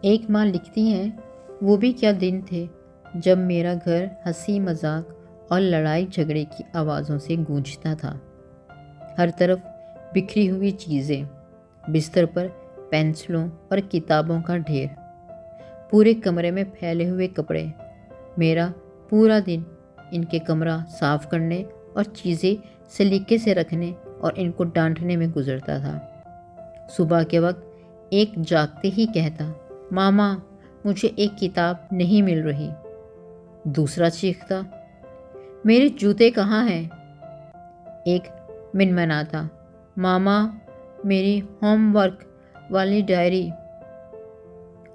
ایک ماں لکھتی ہیں، وہ بھی کیا دن تھے جب میرا گھر ہنسی مذاق اور لڑائی جھگڑے کی آوازوں سے گونجتا تھا۔ ہر طرف بکھری ہوئی چیزیں، بستر پر پینسلوں اور کتابوں کا ڈھیر، پورے کمرے میں پھیلے ہوئے کپڑے۔ میرا پورا دن ان کے کمرہ صاف کرنے اور چیزیں سلیقے سے رکھنے اور ان کو ڈانٹنے میں گزرتا تھا۔ صبح کے وقت ایک جاگتے ہی کہتا، ماما مجھے ایک کتاب نہیں مل رہی۔ دوسرا چیختا، میرے جوتے کہاں ہیں؟ ایک منمناتا، ماما میری ہوم ورک والی ڈائری۔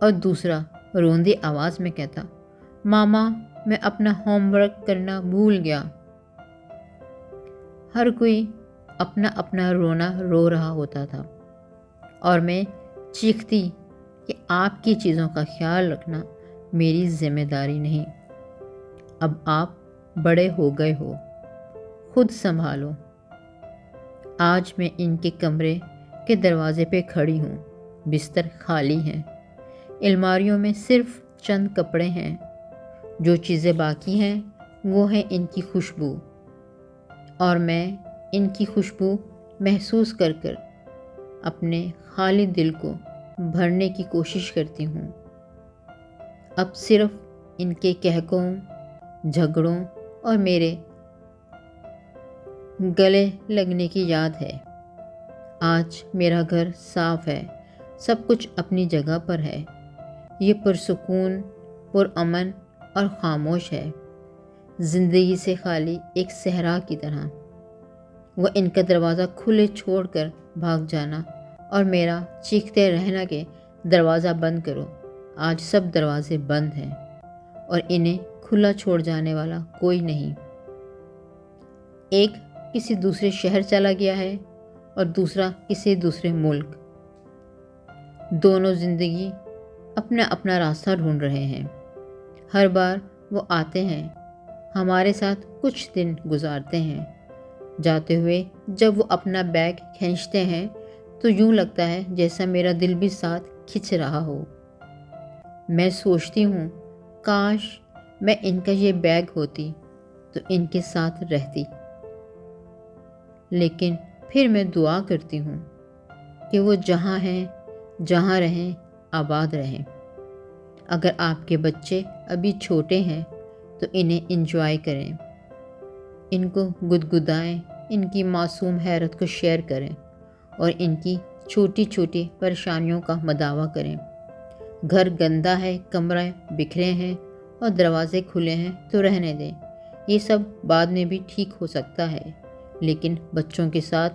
اور دوسرا روندی آواز میں کہتا، ماما میں اپنا ہوم ورک کرنا بھول گیا۔ ہر کوئی اپنا اپنا رونا رو رہا ہوتا تھا اور میں چیختی کہ آپ کی چیزوں کا خیال رکھنا میری ذمہ داری نہیں۔ اب آپ بڑے ہو گئے ہو، خود سنبھالو۔ آج میں ان کے کمرے کے دروازے پہ کھڑی ہوں، بستر خالی ہیں، الماریوں میں صرف چند کپڑے ہیں، جو چیزیں باقی ہیں وہ ہیں ان کی خوشبو، اور میں ان کی خوشبو محسوس کر کر اپنے خالی دل کو بھرنے کی کوشش کرتی ہوں۔ اب صرف ان کے قہقہوں، جھگڑوں اور میرے گلے لگنے کی یاد ہے۔ آج میرا گھر صاف ہے، سب کچھ اپنی جگہ پر ہے، یہ پرسکون، پرامن اور خاموش ہے، زندگی سے خالی ایک صحرا کی طرح۔ وہ ان کا دروازہ کھلے چھوڑ کر بھاگ جانا اور میرا چیختے رہنا کہ دروازہ بند کرو۔ آج سب دروازے بند ہیں اور انہیں کھلا چھوڑ جانے والا کوئی نہیں۔ ایک کسی دوسرے شہر چلا گیا ہے اور دوسرا کسی دوسرے ملک۔ دونوں زندگی اپنا اپنا راستہ ڈھونڈ رہے ہیں۔ ہر بار وہ آتے ہیں، ہمارے ساتھ کچھ دن گزارتے ہیں۔ جاتے ہوئے جب وہ اپنا بیگ کھینچتے ہیں تو یوں لگتا ہے جیسا میرا دل بھی ساتھ کھنچ رہا ہو۔ میں سوچتی ہوں، کاش میں ان کا یہ بیگ ہوتی تو ان کے ساتھ رہتی۔ لیکن پھر میں دعا کرتی ہوں کہ وہ جہاں ہیں، جہاں رہیں، آباد رہیں۔ اگر آپ کے بچے ابھی چھوٹے ہیں تو انہیں انجوائے کریں، ان کو گدگدائیں، ان کی معصوم حیرت کو شیئر کریں اور ان کی چھوٹی چھوٹی پریشانیوں کا مداوع کریں۔ گھر گندا ہے، کمرے بکھرے ہیں اور دروازے کھلے ہیں تو رہنے دیں، یہ سب بعد میں بھی ٹھیک ہو سکتا ہے، لیکن بچوں کے ساتھ